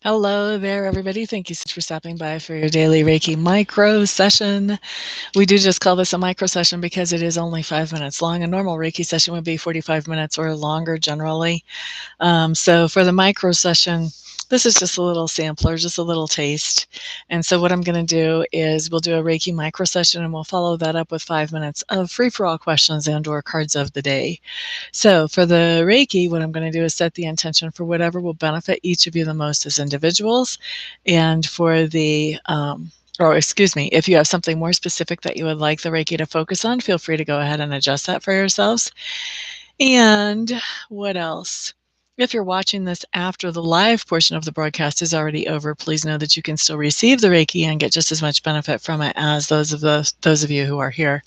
Hello there, everybody. Thank you so much for stopping by for your daily Reiki micro session. We do just call this a micro session because it is only 5 minutes long. A normal Reiki session would be 45 minutes or longer generally. So for the micro session, this is just a little sampler, just a little taste. And so what I'm going to do is we'll do a Reiki micro session and we'll follow that up with 5 minutes of free-for-all questions and or cards of the day. So for the Reiki, what I'm going to do is set the intention for whatever will benefit each of you the most as individuals. And for the or excuse me, if you have something more specific that you would like the Reiki to focus on, feel free to go ahead and adjust that for yourselves. And what else? If you're watching this after the live portion of the broadcast is already over, please know that you can still receive the Reiki and get just as much benefit from it as those of you who are here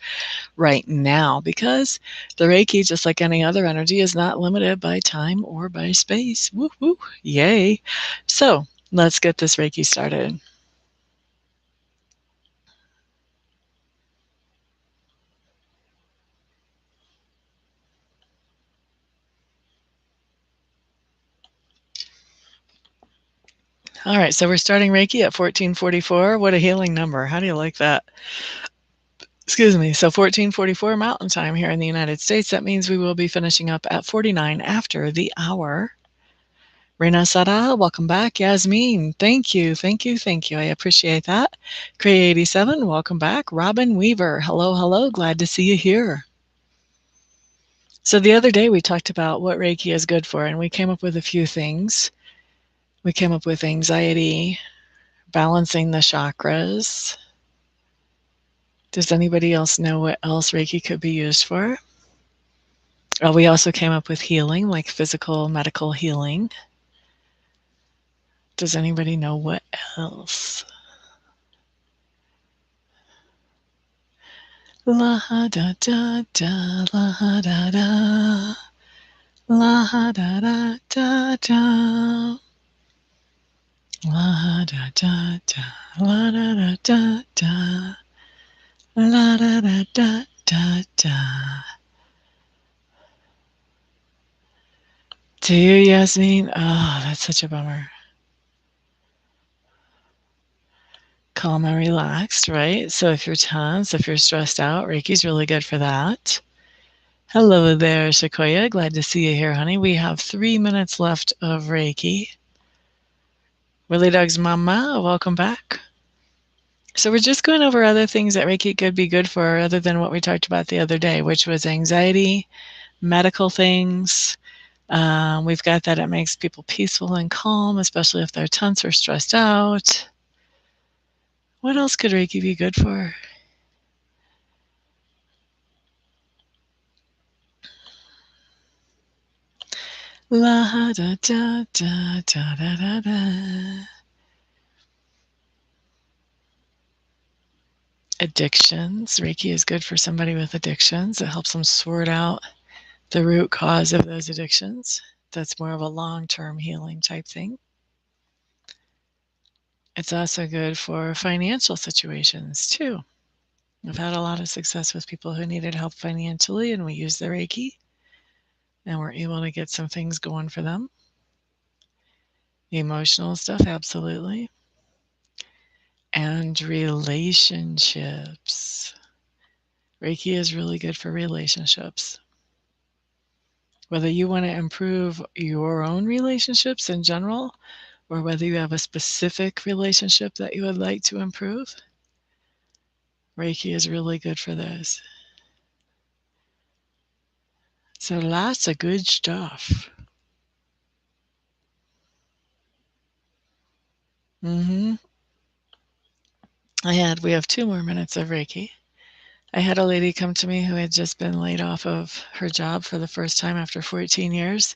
right now, because the Reiki, just like any other energy, is not limited by time or by space. Woo woo, yay. So let's get this Reiki started. All right, so we're starting Reiki at 1444. What a healing number. How do you like that? Excuse me. So 1444 Mountain Time here in the United States. That means we will be finishing up at 49 after the hour. Rena Sara, welcome back. Yasmin, thank you, thank you, thank you. I appreciate that. Cray87, welcome back. Robin Weaver, hello, hello. Glad to see you here. So the other day we talked about what Reiki is good for, and we came up with a few things. We came up with anxiety, balancing the chakras. Does anybody else know what else Reiki could be used for? We also came up with healing, like physical, medical healing. Does anybody know what else? La da da da, la da da, la da da da da, la da da da, la da da da da, la da da da da da. Do you, Yasmin? Oh, that's such a bummer. Calm and relaxed, right? So if you're tense, if you're stressed out, Reiki's really good for that. Hello there, Sequoia. Glad to see you here, honey. We have 3 minutes left of Reiki. Willie Dog's mama, welcome back. So we're just going over other things that Reiki could be good for other than what we talked about the other day, which was anxiety, medical things. We've got that it makes people peaceful and calm, especially if they're tense or stressed out. What else could Reiki be good for? La da da da da da da da. Addictions. Reiki is good for somebody with addictions. It helps them sort out the root cause of those addictions. That's more of a long-term healing type thing. It's also good for financial situations too. I've had a lot of success with people who needed help financially, and we use the Reiki, and we're able to get some things going for them. Emotional stuff, absolutely. And relationships. Reiki is really good for relationships. Whether you want to improve your own relationships in general, or whether you have a specific relationship that you would like to improve, Reiki is really good for those. So lots of good stuff. We have 2 more minutes of Reiki. I had a lady come to me who had just been laid off of her job for the first time after 14 years,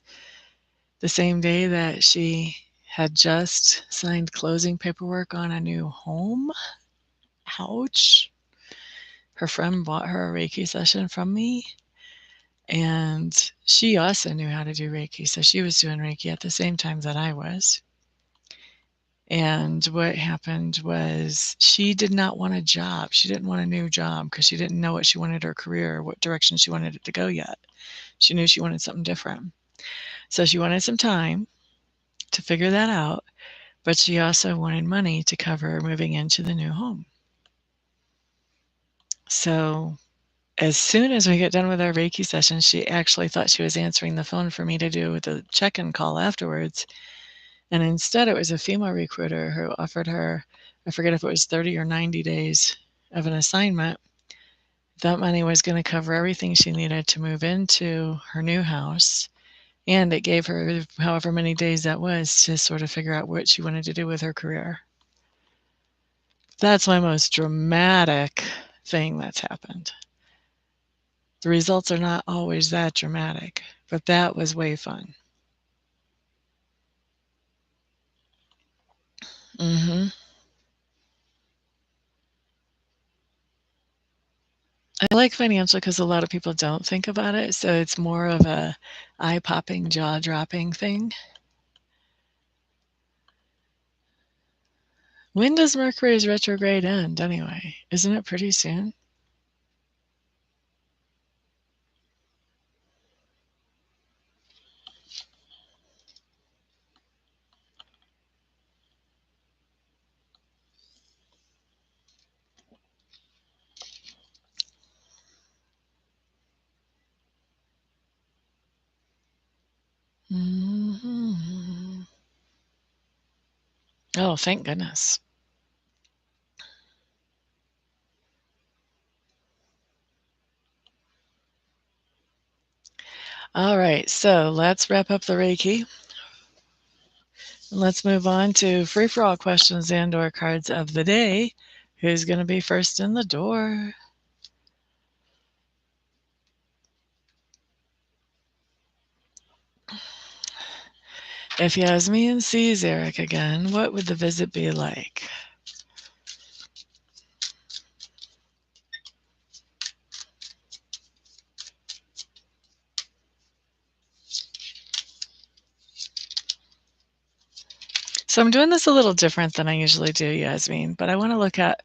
the same day that she had just signed closing paperwork on a new home. Ouch. Her friend bought her a Reiki session from me, and she also knew how to do Reiki, so she was doing Reiki at the same time that I was. And what happened was she did not want a job. She didn't want a new job because she didn't know what she wanted her career, what direction she wanted it to go yet. She knew she wanted something different. So she wanted some time to figure that out. but she also wanted money to cover moving into the new home. So as soon as we get done with our Reiki session, she actually thought she was answering the phone for me to do with a check-in call afterwards. And instead, it was a female recruiter who offered her, I forget if it was 30 or 90 days of an assignment. That money was going to cover everything she needed to move into her new house. And it gave her however many days that was to sort of figure out what she wanted to do with her career. That's my most dramatic thing that's happened. The results are not always that dramatic, but that was way fun. hmm I like financial because a lot of people don't think about it, so it's more of a eye-popping, jaw-dropping thing. When does Mercury's retrograde end anyway? Isn't it pretty soon? hmm Oh, thank goodness. All right, so let's wrap up the Reiki. Let's move on to free-for-all questions and/or cards of the day. Who's going to be first in the door? If Yasmin sees Eric again, what would the visit be like? So I'm doing this a little different than I usually do, Yasmin, but I want to look at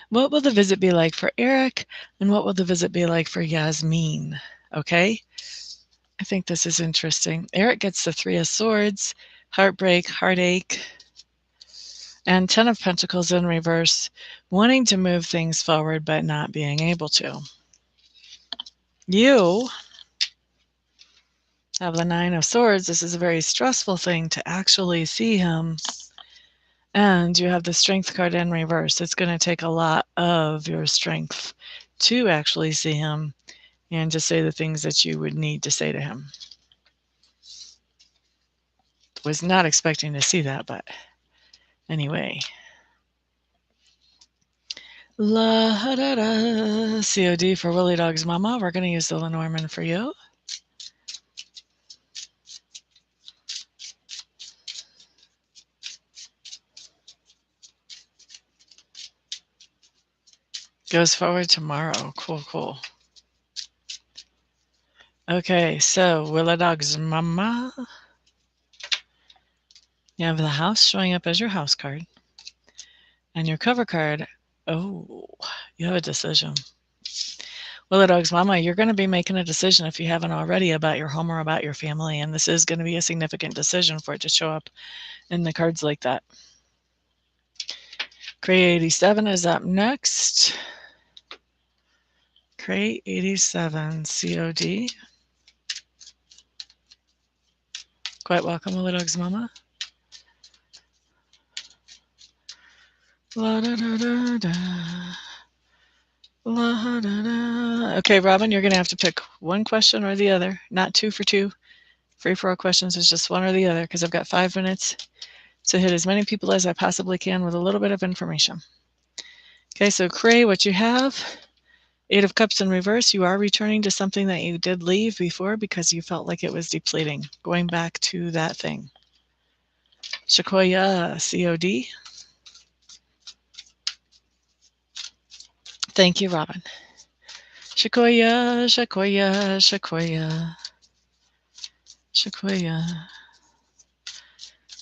what will the visit be like for Eric and what will the visit be like for Yasmin? Okay? I think this is interesting. Eric gets the Three of Swords, heartbreak, heartache, and Ten of Pentacles in reverse, wanting to move things forward but not being able to. You have the Nine of Swords. This is a very stressful thing to actually see him. And you have the Strength card in reverse. It's going to take a lot of your strength to actually see him and to say the things that you would need to say to him. Was not expecting to see that, but anyway. La da da. COD for Willie Dog's Mama. We're going to use the Lenormand for you. Goes forward tomorrow. Cool, cool. Okay, so Willie Dog's Mama. You have the house showing up as your house card. And your cover card, oh, you have a decision. Willie Dog's Mama, you're going to be making a decision if you haven't already about your home or about your family, and this is going to be a significant decision for it to show up in the cards like that. Cray 87 is up next. Cray 87, COD. Quite welcome, Willie Dog's Mama. La da da da da. La da da. Okay, Robin, you're going to have to pick one question or the other, not 2 for 2. Free for all questions is just one or the other because I've got 5 minutes to hit as many people as I possibly can with a little bit of information. Okay, so Cray, what you have, 8 of Cups in reverse. You are returning to something that you did leave before because you felt like it was depleting. Going back to that thing. Shakoya, COD. Thank you, Robin. Shakoya, Shakoya, Shakoya. Shakoya.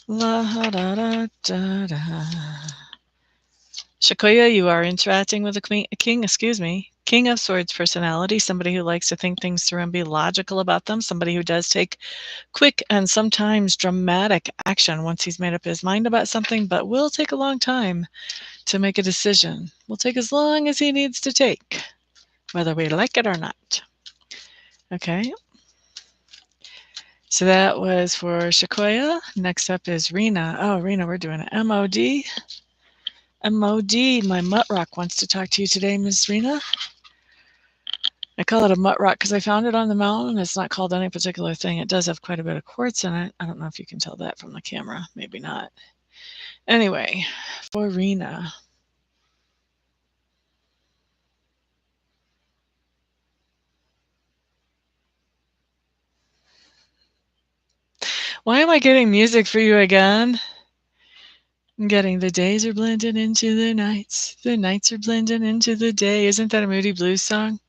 La da da da da. Shakoya, you are interacting with the king, King of Swords personality, somebody who likes to think things through and be logical about them, somebody who does take quick and sometimes dramatic action once he's made up his mind about something, but will take a long time to make a decision. Will take as long as he needs to take, whether we like it or not. Okay. So that was for Shakoya. Next up is Rena. Oh, Rena, we're doing an MOD. MOD, my mutt rock wants to talk to you today, Miss Rena. I call it a mutt rock because I found it on the mountain. It's not called any particular thing. It does have quite a bit of quartz in it. I don't know if you can tell that from the camera. Maybe not. Anyway, for Rena. Why am I getting music for you again? I'm getting the days are blending into the nights are blending into the day. Isn't that a Moody Blues song?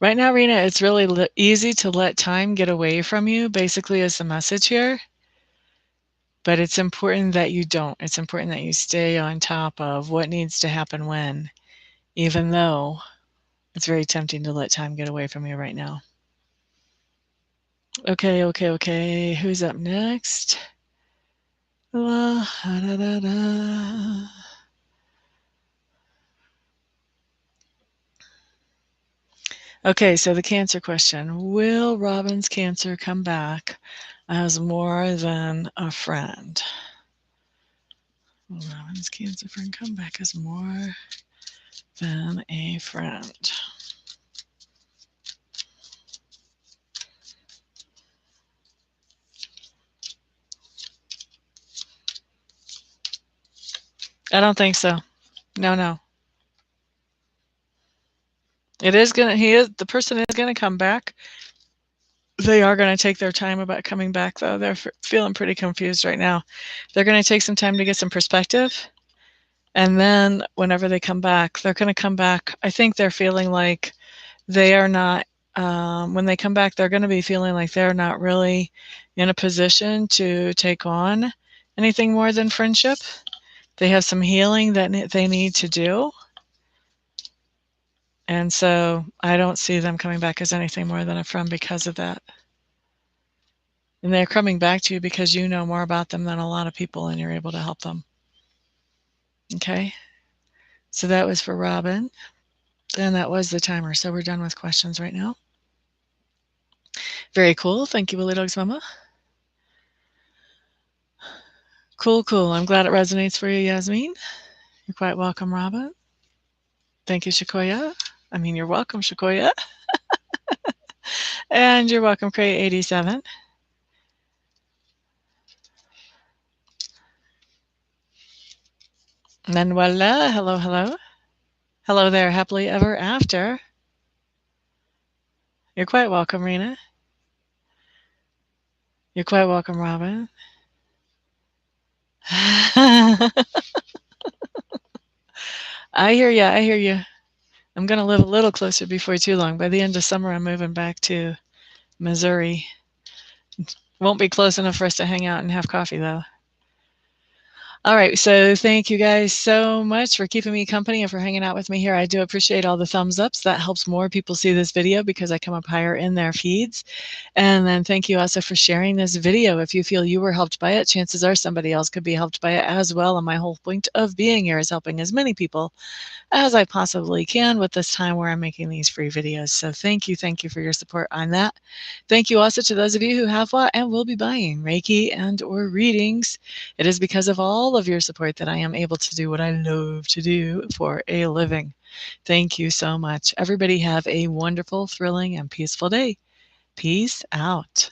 Right now, Rena, it's really easy to let time get away from you, basically is the message here. But it's important that you don't. It's important that you stay on top of what needs to happen when, even though it's very tempting to let time get away from you right now. Okay. Who's up next? La, da, da, da. Okay, so the cancer question. Will Robin's cancer come back as more than a friend? Will Robin's cancer friend come back as more than a friend? I don't think so. No. The person is gonna come back. They are gonna take their time about coming back, though. They're feeling pretty confused right now. They're gonna take some time to get some perspective. And then whenever they come back, they're gonna come back. I think they're feeling like they are not, when they come back, they're gonna be feeling like they're not really in a position to take on anything more than friendship. They have some healing that they need to do. And so I don't see them coming back as anything more than a friend because of that. And they're coming back to you because you know more about them than a lot of people and you're able to help them. Okay? So that was for Robin. And that was the timer. So we're done with questions right now. Very cool. Thank you, Willie Dog's Mama. Cool. I'm glad it resonates for you, Yasmin. You're quite welcome, Robin. Thank you, Shakoya. You're welcome, Shakoya. And you're welcome, Cray87. Manuela, hello. Hello there, happily ever after. You're quite welcome, Rena. You're quite welcome, Robin. I hear you. I'm going to live a little closer before too long. By the end of summer, I'm moving back to Missouri. Won't be close enough for us to hang out and have coffee, though. All right, so thank you guys so much for keeping me company and for hanging out with me here. I do appreciate all the thumbs ups. That helps more people see this video because I come up higher in their feeds. And then thank you also for sharing this video. If you feel you were helped by it, chances are somebody else could be helped by it as well. And my whole point of being here is helping as many people as I possibly can with this time where I'm making these free videos. So thank you for your support on that. Thank you also to those of you who have bought and will be buying Reiki and or readings. It is because of all of your support that I am able to do what I love to do for a living. Thank you so much. Everybody have a wonderful, thrilling, and peaceful day. Peace out.